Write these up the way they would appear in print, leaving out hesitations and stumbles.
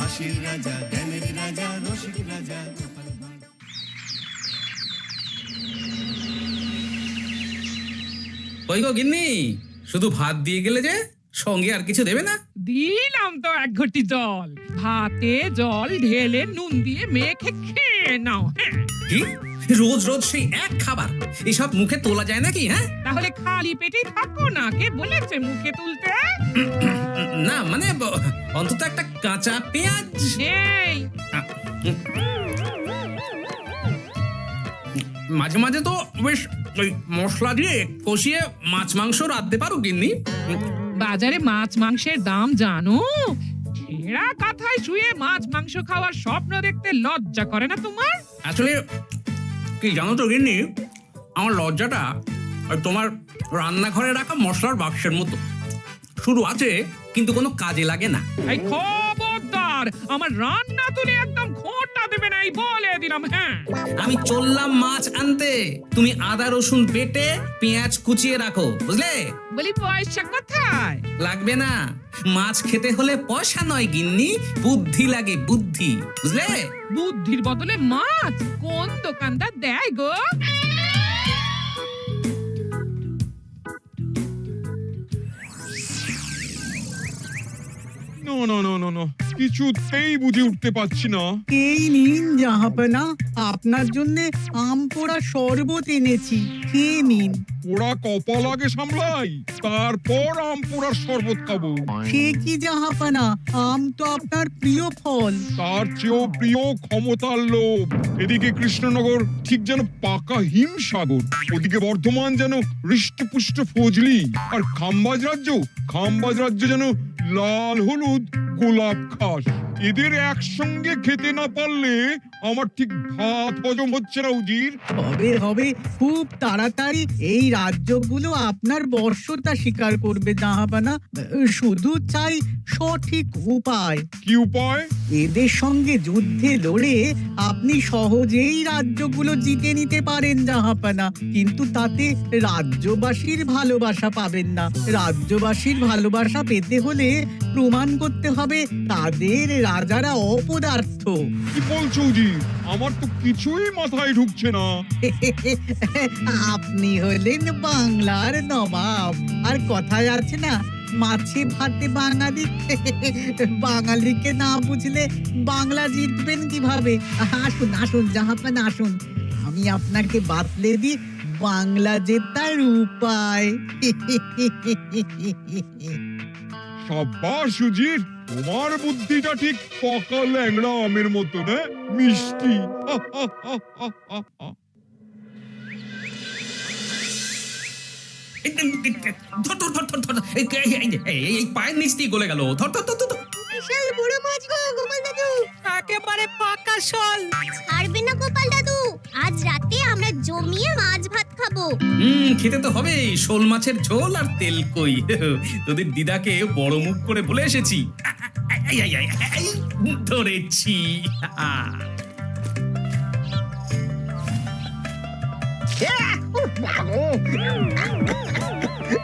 হাসির রাজা, জ্ঞানের রাজা, রসিক রাজা গোপাল ভাঁড়। ওই গো গিন্নি, শুধু ভাত দিয়ে গেলে যে, সঙ্গে আর কিছু দেবে না? দিলাম তো এক ঘটি জল, ভাতে জল ঢেলে নুন দিয়ে মেখে খেয়ে নাও। হ্যাঁ, কি রোজ রোজ সেই এক খাবার? এসব মুখে তোলা যায় নাকি? হ্যাঁ, তাহলে খালি পেটেই থাকো না, কে বলেছে মুখে তুলতে? না মানে অন্তত একটা কাঁচা পেঁয়াজ। এই মাঝে মাঝে তো বেশ ওই মশলা দিয়ে কষিয়ে মাছ মাংস রাঁধতে পারো গিন্নি। বাজারে মাছ মাংসের দাম জানো? ছেঁড়া কাঁথায় শুয়ে মাছ মাংস খাওয়ার স্বপ্ন দেখতে লজ্জা করে না তোমার? আসলে কি জানো তো গিন্নি, আমার লজ্জাটা ওই তোমার রান্নাঘরে রাখা মশলার বাক্সের মতো, শুরু আছে কিন্তু কোনো কাজে লাগে না। এই খবরদার, আমার রান্না তুলে একদম খোঁটা দেবে না, এই বলে দিলাম। হ্যাঁ, আমি চললাম মাছ আনতে, তুমি আদা রসুন বেটে পেঁয়াজ কুচিয়ে রাখো, বুঝলে? বলি পয়সা কোথায়? লাগবে না, মাছ খেতে হলে পয়সা নয় গিন্নি, বুদ্ধি লাগে, বুদ্ধি, বুঝলে? বুদ্ধির বদলে মাছ কোন দোকানদার দেয় গো? না না না না না, কিছুতেই বুঝে উঠতে পারছি না। এই নিন জাহাপনা, আপনার জন্য আম পোড়া শরবত এনেছি, খেয়ে নিন। ওরা কপাল আগে সামলাই, তারপর আম পোড়ার শরবত খাবো। সে কি জাহাপনা, আম তো আপনার প্রিয় ফল। তার চেয়েও প্রিয় ক্ষমতার লোভ। এদিকে কৃষ্ণনগর ঠিক যেন পাকা হিমসাগর, ওদিকে বর্ধমান যেন হৃষ্টপুষ্ট ফজলি, আর খাম্বাজ রাজ্য যেন লাল হলুদ গোলাপ ঘাস। এদের একসঙ্গে খেতে না পারলে আমার ঠিক ভাত হজম হচ্ছে না উজির। হবে হবে, খুব তাড়াতাড়ি এই রাজ্যগুলো আপনার বর্ষতা স্বীকার করবে জাহাপনা। শুধু চাই সঠিক উপায়। কি উপায়? এদের সঙ্গে যুদ্ধে লড়ে আপনি সহজেই রাজ্যগুলো জিতে নিতে পারেন জাহাপনা, কিন্তু তাতে রাজ্যবাসীর ভালোবাসা পাবেন না। রাজ্যবাসীর ভালোবাসা পেতে হলে প্রমাণ করতে হবে তাদের রাজারা অপদার্থ। কি বলছো উজির? আমার তো কিছুই মাথায় ঢুকছে না। আপনি হলেন বাংলার নবাব, আর কথায় আছে না, মাছে ভাতে বাঙালি। বাঙালিকে না বুঝলে বাংলা জিতবেন কিভাবে? আসুন আসুন জাহাপনা, আসুন, আমি আপনাকে বাতলে দিই বাংলা জেতার উপায়। সাব্বাস উজির, তোমার বুদ্ধিটা ঠিক পাকা ল্যাংড়া আমের মতো, না মিষ্টি। ধর ধর ধর ধর ধর, এই পায়ের নিচ দিয়ে গলে গেল। ধর ধর ধর ধর। বিশাল বড় মাছ গো গোপাল দাদু, একেবারে পাকা শোল। ছাড়বে না গোপাল দাদু, আজ রাতে আমরা জমিয়ে মাছ ভাত খাবো। খেতে তো হবে শোল মাছের ঝোল আর তেল কই। তোদের দিদাকে বড় মুখ করে বলে এসেছি, ধরেছি।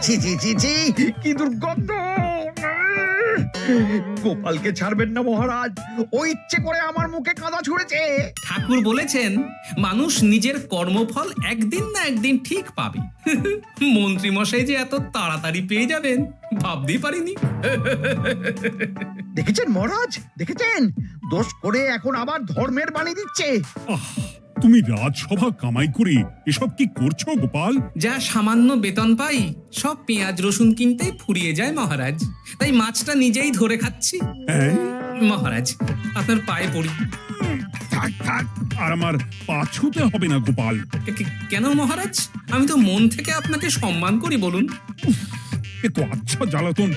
ছি ছি ছি ছি, কি দুর্গন্ধ! গোপালকে ছাড়বেন না মহারাজ, ও ইচ্ছে করে আমার মুখে কাদা ছুঁড়েছে। ঠাকুর বলেছেন মানুষ নিজের কর্মফল একদিন না একদিন ঠিক পাবে। মন্ত্রী মশাই যে এত তাড়াতাড়ি পেয়ে যাবেন ভাবতেই পারিনি। দেখেছেন মহারাজ, দেখেছেন? দোষ করে এখন আবার ধর্মের বাণী দিচ্ছে। তুমি রাজসভা কামাই করে এসব কি করছো গোপাল? যা সামান্য বেতন পাই সব পেঁয়াজ রসুন কিনতেই ফুরিয়ে যায় মহারাজ, তাই মাছটা নিজেই ধরে খাচ্ছি। হ্যাঁ, মহারাজ আপনার পায়ে পড়ি। থাক থাক, আর আমার পা ছুতে হবে না গোপাল। কেন মহারাজ? আমি তো মন থেকে আপনাকে সম্মান করি, বলুন। এ তো আচ্ছা জ্বালাতন।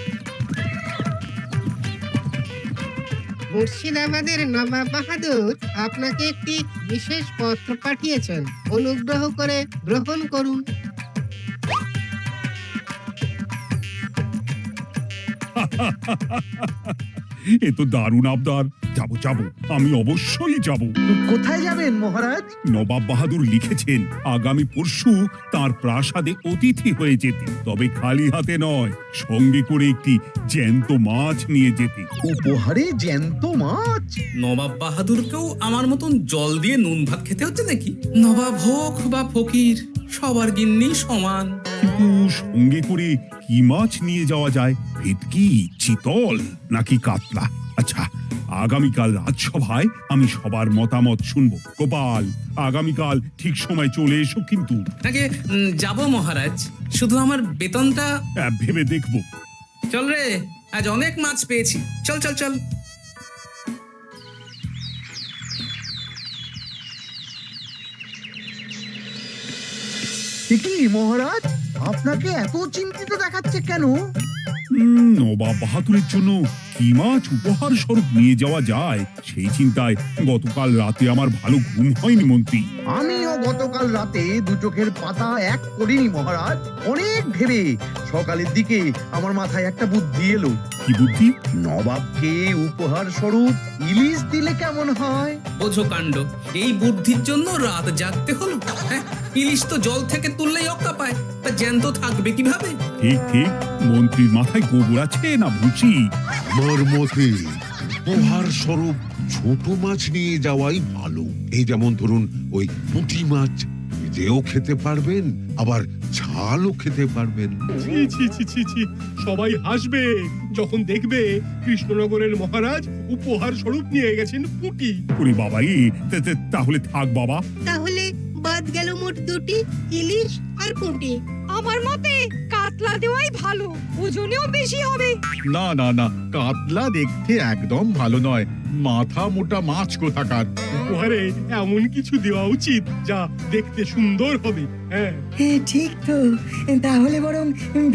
মুর্শিদাবাদের নবাব বাহাদুর আপনাকে একটি বিশেষ পত্র পাঠিয়েছেন, অনুগ্রহ করে গ্রহণ করুন। এ তো দারুণ আবদার। যাব যাব, আমি অবশ্যই যাব। কোথায় যাবেন মহারাজ? নবাব বাহাদুর লিখেছেন আগামী পরশু তার প্রাসাদে অতিথি হয়ে যেতে, তবে খালি হাতে নয়, সঙ্গে করে একটি জ্যান্ত মাছ নিয়ে যেতে। উপহারে জ্যান্ত মাছ? নবাব বাহাদুরকেও আমার মতন জল দিয়ে নুন ভাত খেতে হচ্ছে নাকি? নবাব হোক বা ফকির, সবার গিন্নি সমান। কিন্তু সঙ্গে করে কি মাছ নিয়ে যাওয়া যায়? ভেটকি, চিতল নাকি কাতলা? আচ্ছা, আগামীকাল রাজসভায় আমি সবার মতামত শুনবো। গোপাল, আগামীকাল ঠিক সময় চলে এসো কিন্তু। নাকি যাব মহারাজ, শুধু আমার বেতনটা ভেবে দেখবো। চল রে, আজ অনেক মাছ পেয়েছি, চল চল চল। কি মহারাজ, আপনাকে এত চিন্তিত দেখাচ্ছে কেন? নবাব বাহাদুরের জন্য কি মাছ উপহার স্বরূপ নিয়ে যাওয়া যায় সেই চিন্তায় গতকাল রাতে আমার ভালো ঘুম হয়নি মন্ত্রী। আমিও গতকাল রাতে দু চোখের পাতা এক করিনি মহারাজ। অনেক ভেবে সকালের দিকে আমার মাথায় একটা বুদ্ধি এলো। কি বুদ্ধি? নবাবকে উপহার স্বরূপ ইলিশ দিলে কেমন হয়? বোঝো কাণ্ড, এই বুদ্ধির জন্য রাত জাগতে হলো। হ্যাঁ, ইলিশ তো জল থেকে তুললেই অক্কা পায়, তা জ্যান্ত থাকবে কিভাবে? ঠিক ঠিক, মন্ত্রীর মাথায় গোবর আছে না ভুচি? আমার মতে উপহার স্বরূপ ছোট মাছ নিয়ে যাওয়াই ভালো। এই যেমন ধরুন ওই পুঁটি মাছ, নিজেও খেতে পারবেন আবার ঝালও খেতে পারবেন। ছি ছি ছি ছি ছি, সবাই হাসবে যখন দেখবে কৃষ্ণনগরের মহারাজ উপহার স্বরূপ নিয়ে গেছেন পুঁটি। ওরে বাবাই, তাহলে থাক বাবা। তাহলে বাদ গেল মোট দুটি, ইলিশ আর পুঁটি। আমার মতে কাতলা দেওয়াই ভালো, ওজনেও বেশি হবে। না না না, কাতলা দেখতে একদম ভালো নয়, মাথা মোটা মাছ কোথাকার। উপহারে এমন কিছু দেওয়া উচিত যা দেখতে সুন্দর হবে। হ্যাঁ ঠিক তো, তাহলে বরং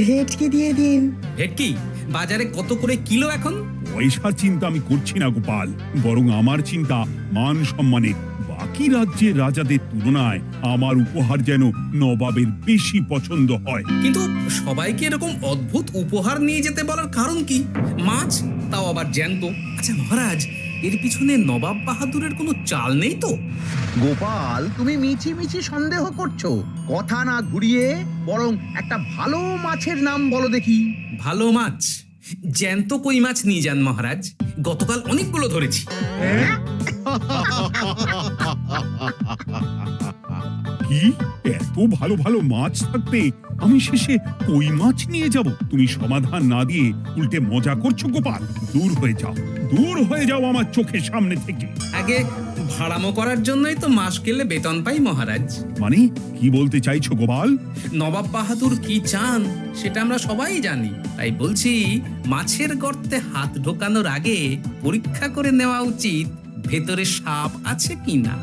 ভেটকি দিয়ে দিন। ভেটকি বাজারে কত করে কিলো এখন? পয়সার চিন্তা আমি করছি না গোপাল, বরং আমার চিন্তা মান সম্মানের। বাকি রাজ্যের রাজাদের তুলনায় আমার উপহার যেন নবাবের বেশি পছন্দ হয়। কিন্তু সবাইকে এরকম অদ্ভুত উপহার নিয়ে যেতে বলার কারণ কি? মাছ, তাও আবার জ্যান্ত। আচ্ছা মহারাজ, এর পিছনে নবাব বাহাদুরের কোনো চাল নেই তো? গোপাল, তুমি মিছি মিছি সন্দেহ করছো। কথা না ঘুরিয়ে বরং একটা ভালো মাছের নাম বলো দেখি। ভালো মাছ? জ্যান্ত কই মাছ নিয়ে যান মহারাজ, গতকাল অনেকগুলো ধরেছি। কি, এত ভালো ভালো মাছ থাকতে আমি শেষে কই মাছ নিয়ে যাব? তুমি সমাধান না দিয়ে উল্টে মজা করছো গোপাল। দূর হয়ে যাও, দূর হয়ে যাও আমার চোখের সামনে থেকে। আগে ভাড়ামো করার জন্যই তো মাস গেলে বেতন পাই মহারাজ। মানে কি বলতে চাইছো গোপাল? নবাব বাহাদুর কি চান সেটা আমরা সবাই জানি, তাই বলছি মাছের গর্তে হাত ঢোকানোর আগে পরীক্ষা করে নেওয়া উচিত ভেতরে সাপ আছে কিনা।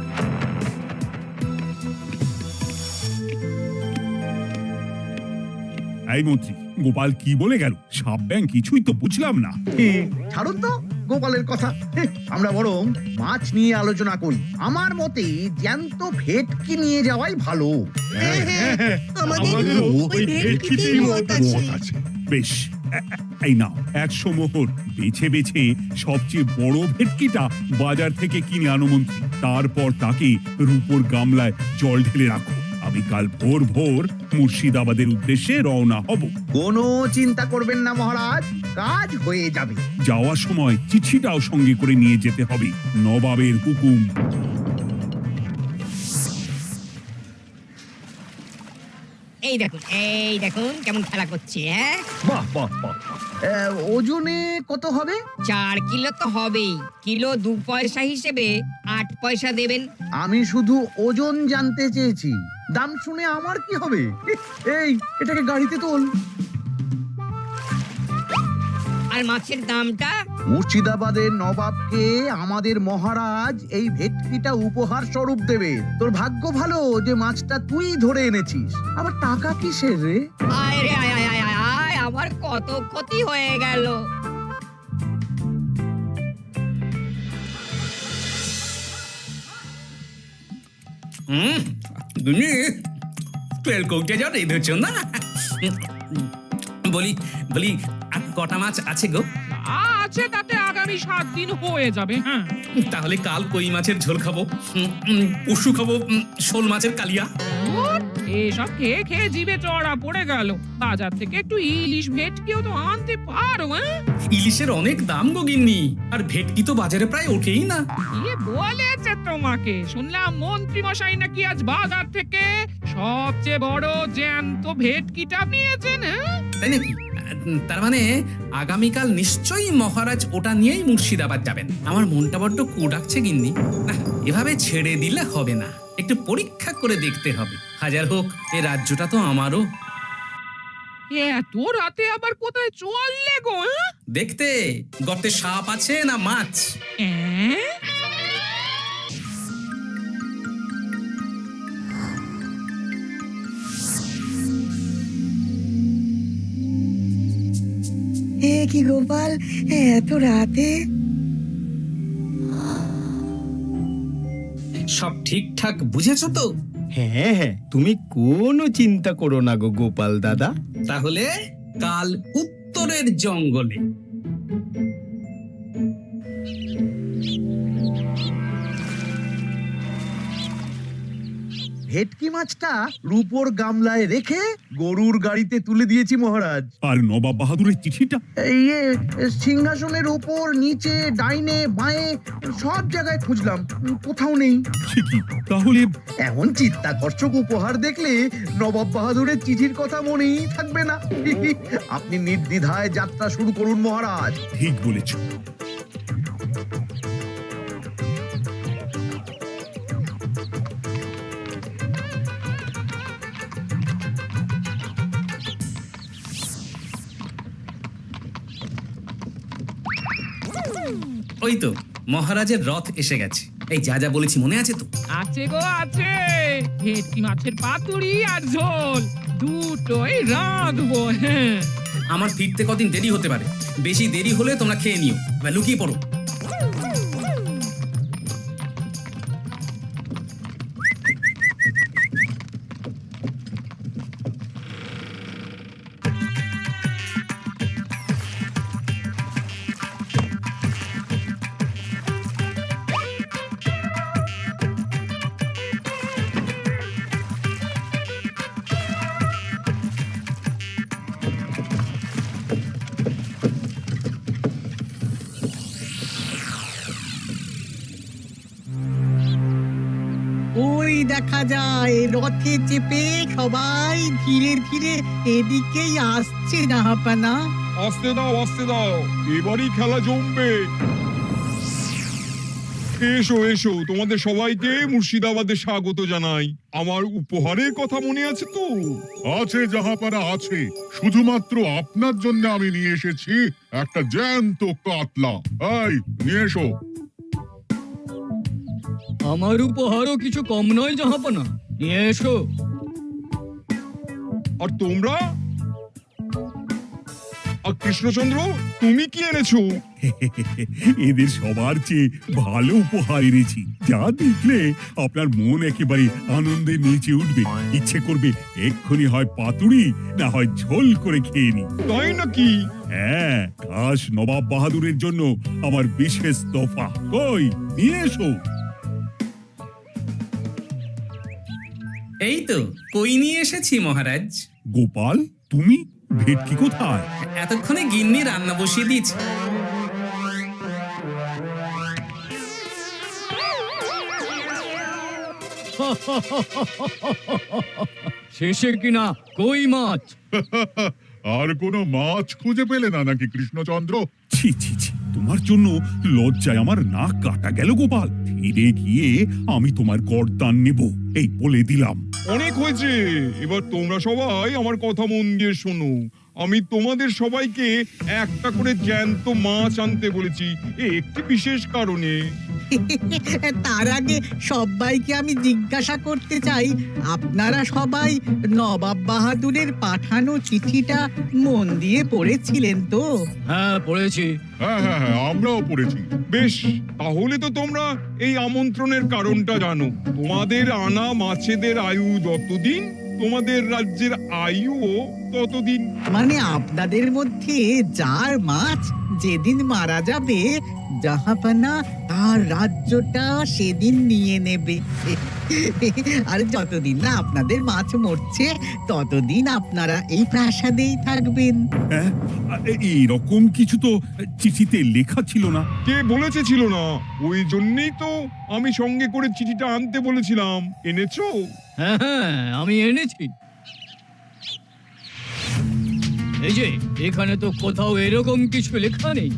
এই মন্ত্রী, গোপাল কি বলে গেল? সাপ ব্যাং কিছুই তো বুঝলাম না। ছাড়ুন তো গোপালের কথা, আমরা বরং মাছ নিয়ে আলোচনা করি। আমার মতে জ্যান্ত ভেটকি নিয়ে যাওয়াই ভালো। আমাদেরও ওই ভেটকিতেই মত আছে। বেশ, এই নাও 100 মোহর। বেছে বেছে সবচেয়ে বড় ভেটকিটা বাজার থেকে কিনে আনো মন্ত্রী। তারপর তাকে রূপোর গামলায় জল ঢেলে রাখো। আমি কাল ভোর ভোর মুর্শিদাবাদের উদ্দেশ্যে রওনা হব। কোনো চিন্তা করবেন না মহারাজ, কাজ হয়ে যাবে। যাওয়ার সময় চিঠিটাও সঙ্গে করে নিয়ে যেতে হবে। নবাবের হুকুম। এই দেখুন কেমন খেলা করছে। হ্যাঁ, বাহ বাহ বাহ। ওজনে কত হবে? 4 কিলো তো হবেই। কিলো 2 পয়সা হিসেবে 8 পয়সা দেবেন। আমি শুধু ওজন জানতে চেয়েছি, দাম শুনে আমার কি হবে? এই, এটাকে গাড়িতে তোল। আর মাছের দামটা? মুর্শিদাবাদের নবাবকে আমাদের মহারাজ এই ভেটকিটা উপহার স্বরূপ দেবে। তোর ভাগ্য ভালো যে মাছটা তুই ধরে এনেছিস। আবার টাকা কিসের রে? আয় রে আয় আয় আয় আয়, আমার কত ক্ষতি হয়ে গেল। তুমি তেল কৌটে যাও রেঁধেছ না? বলি বলি, আর কটা মাছ আছে গো? আছে তাতে আগা আগামী 7 দিন হয়ে যাবে। হ্যাঁ, তাহলে কাল কই মাছের ঝোল খাবো, পরশু খাবো শোল মাছের কালিয়া। এসব খেয়ে খেয়ে জিভে চড়া পড়ে গেল। বাজার থেকে একটু ইলিশ ভেটকিও তো আনতে পারো। হ্যাঁ, ইলিশের অনেক দাম গো গিন্নি, আর ভেটকি তো বাজারে প্রায় ওঠেই না। কে বলেছে তোমাকে? শুনলাম মন্ত্রী মশাই নাকি আজ বাজার থেকে সবচেয়ে বড় জ্যান্ত ভেটকিটা নিয়েছেন। হ্যাঁ, তাই নাকি? তার মানে আগামীকাল নিশ্চয়ই মহারাজ ওটা নিয়েই মুর্শিদাবাদ যাবেন। আমার মনটা বড্ড কু ডাকছে গিন্নি। না, এভাবে ছেড়ে দিলে হবে না, একটু পরীক্ষা করে দেখতে হবে। হাজার হোক, এ রাজ্যটা তো আমারও। এত রাতে আবার কোথায় চললে গো? হ্যাঁ? দেখতে গর্তে সাপ আছে না মাছ। হ্যাঁ? এ কি গোপাল, এত রাতে? সব ঠিকঠাক বুঝেছো তো? হ্যাঁ হ্যাঁ, তুমি কোনো চিন্তা করো না গো গোপাল দাদা। তাহলে কাল উত্তরের জঙ্গলে। ভেটকি মাছটা রূপোর গামলায় রেখে গরুর গাড়িতে তুলে দিয়েছি মহারাজ। আর নবাব বাহাদুরের চিঠিটা? এই সিংহাসনের উপর, নিচে, ডাইনে, বাঁয়ে সব জায়গায় খুঁজলাম, কোথাও নেই। সে কি? তাহলে এমন চিত্তাকর্ষক উপহার দেখলে নবাব বাহাদুরের চিঠির কথা মনেই থাকবে না। আপনি নির্দ্বিধায় যাত্রা শুরু করুন মহারাজ। ঠিক বলেছ। ওই তো মহারাজের রথ এসে গেছে। এই যা যা বলেছি মনে আছে তো? আছে গো আছে। ভেটকি মাছের পাতুরি আর ঝোল দুটোই রাঁধবো। হ্যাঁ, আমার ফিরতে কদিন দেরি হতে পারে, বেশি দেরি হলে তোমরা খেয়ে নিও, এবার লুকিয়ে পড়ো। ওই দেখা যায় রথে চেপে সবাই ধীরে ধীরে এদিকেই আসছে জাহাপানা। আসতে দাও, আসতে দাও, এবারই খেলা জমবে। এসো এসো, তোমাদের সবাইকে মুর্শিদাবাদে স্বাগত জানাই। আমার উপহারের কথা মনে আছে তো? আছে জাহাপানা আছে, শুধুমাত্র আপনার জন্য আমি নিয়ে এসেছি একটা জ্যান্ত কাতলা। এই নিয়ে এসো। আমার উপহারও কিছু কম নয় জাহাপনা, নিয়ে এসো। আর তোমরা? আর কৃষ্ণচন্দ্র, তুমি কি এনেছো? এদের সবার চেয়ে ভালো উপহার এনেছি, যা দেখলে আপনার মন একেবারে আনন্দে নেচে উঠবে। ইচ্ছে করবে এক্ষুনি হয় পাতুরি না হয় ঝোল করে খেয়ে নি। তাই নাকি? হ্যাঁ, খাস নবাব বাহাদুরের জন্য আমার বিশেষ তোফা। কই, নিয়ে এসো। এই তো কই নিয়ে এসেছি মহারাজ। গোপাল, তুমি? ভেটকি কোথায়? এতক্ষণে গিন্নি রান্না বসিয়ে দিয়েছে। শেষে কিনা কই মাছ। আর কোনো মাছ খুঁজে পেলে না নাকি কৃষ্ণচন্দ্র? ছি ছি ছি, তোমার জন্য লজ্জায় আমার নাক কাটা গেল গোপাল। ফিরে গিয়ে আমি তোমার গর্দান নেব, এই বলে দিলাম। অনেক হয়েছে, এবার তোমরা সবাই আমার কথা মন দিয়ে শোনো। আমি তোমাদের সবাইকে একটা করে জ্যান্ত মাছ আনতে বলেছি, একটি বিশেষ কারণে। তার আগে সবাইকে আমি জিজ্ঞাসা করতে চাই, আপনারা সবাই নবাব বাহাদুরের পাঠানো চিঠিটা মন দিয়ে পড়েছিলেন তো? হ্যাঁ, পড়েছি। হ্যাঁ হ্যাঁ হ্যাঁ, আমরাও পড়েছি। বেশ, তাহলে তো তোমরা এই আমন্ত্রণের কারণটা জানো। তোমাদের আনা মাছেদের আয়ু যতদিন তোমাদের রাজ্যের আয়ুও ততদিন। মানে আপনাদের মধ্যে যার মাছ যেদিন মারা যাবে জাহাপানা তার রাজ্যটা সেদিন নিয়ে নেবে। আর যতদিন না আপনাদের মাছ মরছে ততদিন আপনারা এই প্রাসাদেই থাকবেন। হ্যাঁ, এরকম কিছু তো চিঠিতে লেখা ছিল না। কে বলেছে ছিল না? ওই জন্যই তো আমি সঙ্গে করে চিঠিটা আনতে বলেছিলাম। এনেছো? হ্যাঁ হ্যাঁ, আমি এনেছি। এই যে এখানে তো কোথাও এরকম কিছু লেখা নেই।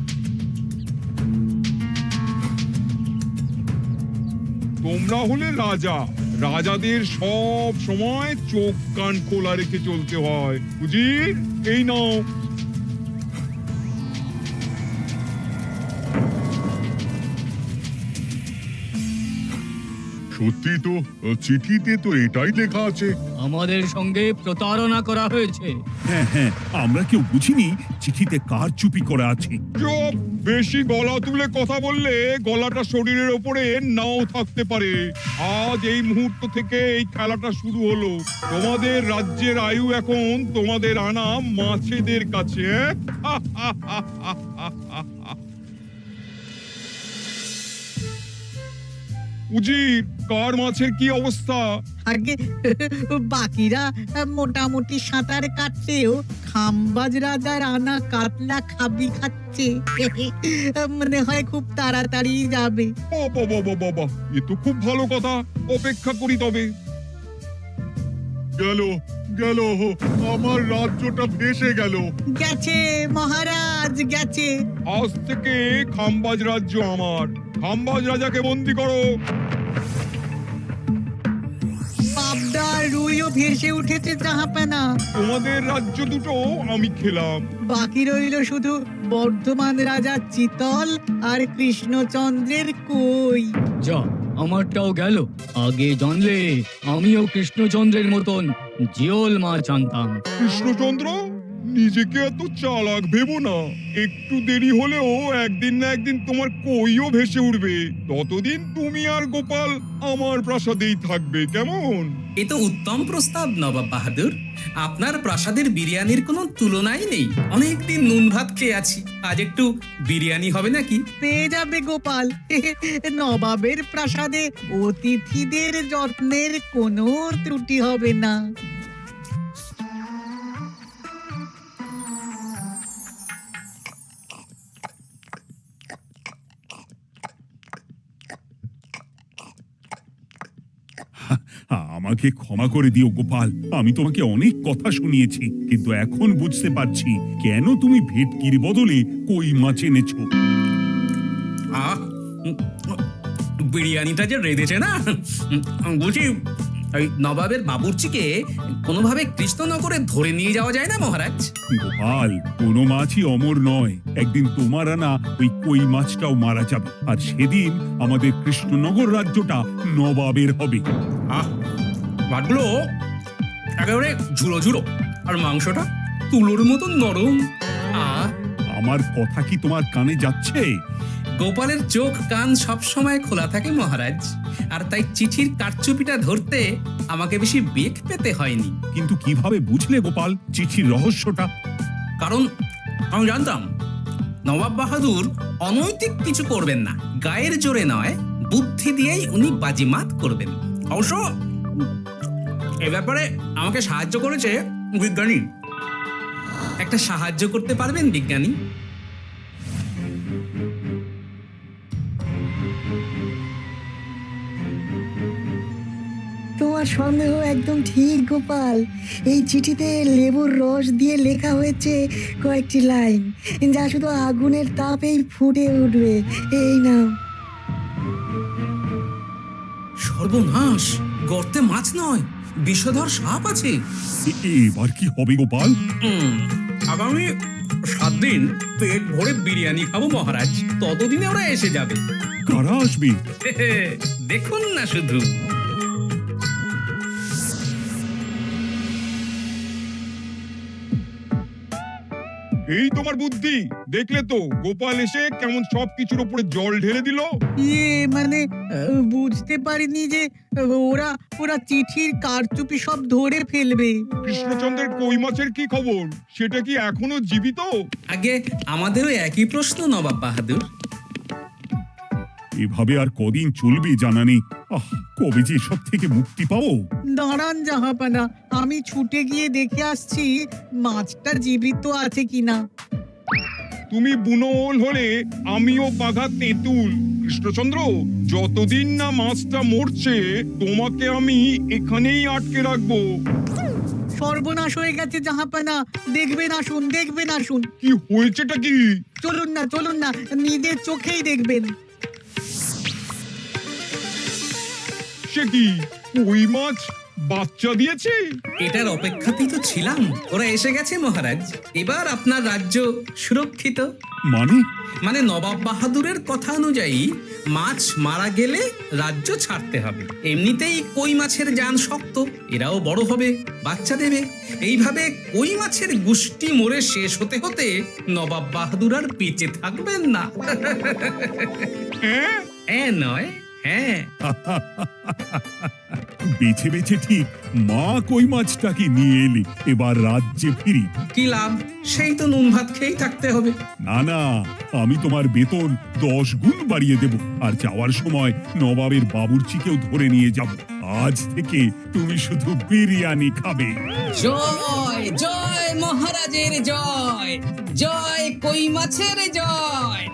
তোমরা হলে রাজা, রাজাদের সব সময় চোখ কান খোলা রেখে চলতে হয়। বুঝি? এই নাও। সত্যি তো, চিঠিতে তো এটাই লেখা আছে। আমাদের সঙ্গে প্রতারণা করা হয়েছে। হ্যাঁ হ্যাঁ, আমরা কেউ বুঝিনি চিঠিতে কার চুপি করা আছে। চুপ! বেশি গলা তুলে কথা বললে গলাটা শরীরের ওপরে নাও থাকতে পারে। আজ এই মুহূর্ত থেকে এই খেলাটা শুরু হলো। তোমাদের রাজ্যের আয়ু এখন তোমাদের আনা মাছেদের কাছে। উজির, কার মাছের কি অবস্থা? আগে বাকিরা মোটামুটি সাঁতার কাটলেও খাম্বাজ রাজার আনা কাতলা খাবি খাচ্ছে। মনে হয় খুব তাড়াতাড়ি যাবে। বাবা, এ তো খুব ভালো কথা। অপেক্ষা করি তবে। গেল গেল, আমার রাজ্যটা ভেসে গেল। গেছে মহারাজ, গেছে। আজ থেকে খাম্বাজ রাজ্য আমার। খাম্বাজ রাজাকে বন্দি করো। পাবদা রুইও ভেসে উঠেছে জাহাপানা। তোমাদের রাজ্য দুটো আমি খেলাম। বাকি রইল শুধু বর্ধমান রাজা চিতল আর কৃষ্ণচন্দ্রের কই। যা, আমারটাও গেল। আগে জানলে আমিও কৃষ্ণচন্দ্রের মতন জিওল মাছ আনতাম। কৃষ্ণচন্দ্র, নিজেকে এত চালাক ভেবো না। একটু দেরি হলেও একদিন না একদিন তোমার কইও ভেসে উঠবে। ততদিন তুমি আর গোপাল আমার প্রাসাদেই থাকবে, কেমন? এ তো উত্তম প্রস্তাব নবাব বাহাদুর। আপনার প্রাসাদের বিরিয়ানির কোনো তুলনাই নেই। অনেকদিন নুন ভাত খেয়ে আছি, আজ একটু বিরিয়ানি হবে নাকি? পেয়ে যাবে গোপাল। নবাবের প্রাসাদে অতিথিদের যত্নের কোনো ত্রুটি হবে না। আমাকে ক্ষমা করে দিও গোপাল, আমি তোমাকে অনেক কথা শুনিয়েছি, কিন্তু এখন বুঝতে পারছি কেন তুমি ভেটকির বদলে কই মাছ এনেছো। আহ, বিরিয়ানিটা যে রেঁধেছে না, বলছি এই নবাবের বাবুর্চিকে কোনোভাবে কৃষ্ণনগরে ধরে নিয়ে যাওয়া যায় না মহারাজ? গোপাল, কোনো মাছই অমর নয়। একদিন তোমার আনা ওই কই মাছটাও মারা যাবে, আর সেদিন আমাদের কৃষ্ণনগর রাজ্যটা নবাবের হবে। আহ, মাছগুলো একেবারে ঝুড়ো ঝুড়ো, আর মাংসটা তুলোর মতন নরম। আহ, আমার কথা কি তোমার কানে যাচ্ছে? গোপালের চোখ কান সব সময় খোলা থাকে মহারাজ, আর তাই চিঠির কারচুপিটা ধরতে আমাকে বেশি বেগ পেতে হয়নি। কিন্তু কিভাবে বুঝলে গোপাল চিঠির রহস্যটা? কারণ আমি জানতাম নবাব বাহাদুর অনৈতিক কিছু করবেন না। গায়ের জোরে নয়, বুদ্ধি দিয়েই উনি বাজিমাত করবেন। অবশ্য এ ব্যাপারে আমাকে সাহায্য করেছে বিজ্ঞানী। একটা সাহায্য করতে পারবেন বিজ্ঞানী? তোমার সন্দেহ একদম ঠিক গোপাল। এই চিঠিতে লেবুর রস দিয়ে লেখা হয়েছে কয়েকটি লাইন, যা শুধু আগুনের তাপেই ফুটে উঠবে। এই নাও। সর্বনাশ! গর্তে মাছ নয়, বিষধর সাপ আছে। এবার কি হবে গোপাল? আগামী 7 দিন পেট ভরে বিরিয়ানি খাবো মহারাজ। ততদিনে ওরা এসে যাবে। কারা আসবে? দেখুন না শুধু। এই তোমার বুদ্ধি, দেখলে তো গোপাল এসে কেমন সব কিছুর উপরে জল ঢেলে দিল। মানে বুঝতে পারিনি যে ওরা ওরা চিঠির কারচুপি সব ধরে ফেলবে। কৃষ্ণচন্দ্রের কই মাছের কি খবর? সেটা কি এখনো জীবিত? আগে আমাদেরও একই প্রশ্ন নবাব বাহাদুর। এভাবে আর কদিন চলবে জানা নেই। কবে যে সব থেকে মুক্তি পাবো। দাঁড়ান জাহাপানা, আমি ছুটে গিয়ে দেখে আসছি মাছটা জীবিত আছে কিনা। তুমি বুনোল হলে আমিও বাঘা তেঁতুল। কৃষ্ণচন্দ্র, যতদিন না মাছটা মরছে তোমাকে আমি এখানেই আটকে রাখবো। সর্বনাশ হয়ে গেছে জাহাপানা, দেখবেন আসুন, দেখবেন আসুন। কি হয়েছেটা কি? চলুন না, নিজের চোখেই দেখবেন। সে কি, কই মাছ বাচ্চা দিয়েছে? এটার অপেক্ষাতেই তো ছিলাম। ওরা এসে গেছে মহারাজ, এবার আপনার রাজ্য সুরক্ষিত। মানে নবাব বাহাদুরের কথা অনুযায়ী মাছ মারা গেলে রাজ্য ছাড়তে হবে। এমনিতেই কই মাছের জান শক্ত, এরাও বড় হবে, বাচ্চা দেবে। এইভাবে কই মাছের গুষ্টি মরে শেষ হতে হতে নবাব বাহাদুর আর বেঁচে থাকবেন না। হ্যাঁ নয়, হ্যাঁ। বেছে বেছে ঠিক মা কই মাছটাকে নিয়ে এলে, এবার রাজ্যে ফিরি। কি লাভ, সেই তো নুন ভাত খেয়েই থাকতে হবে। না, আমি তোমার বেতন 10 গুণ বাড়িয়ে দেব, আর যাওয়ার সময় নবাবের বাবুর্চিকেও ধরে নিয়ে যাব। আজ থেকে তুমি শুধু বিরিয়ানি খাবে। জয় জয় মহারাজের জয়, জয় কই মাছের জয়।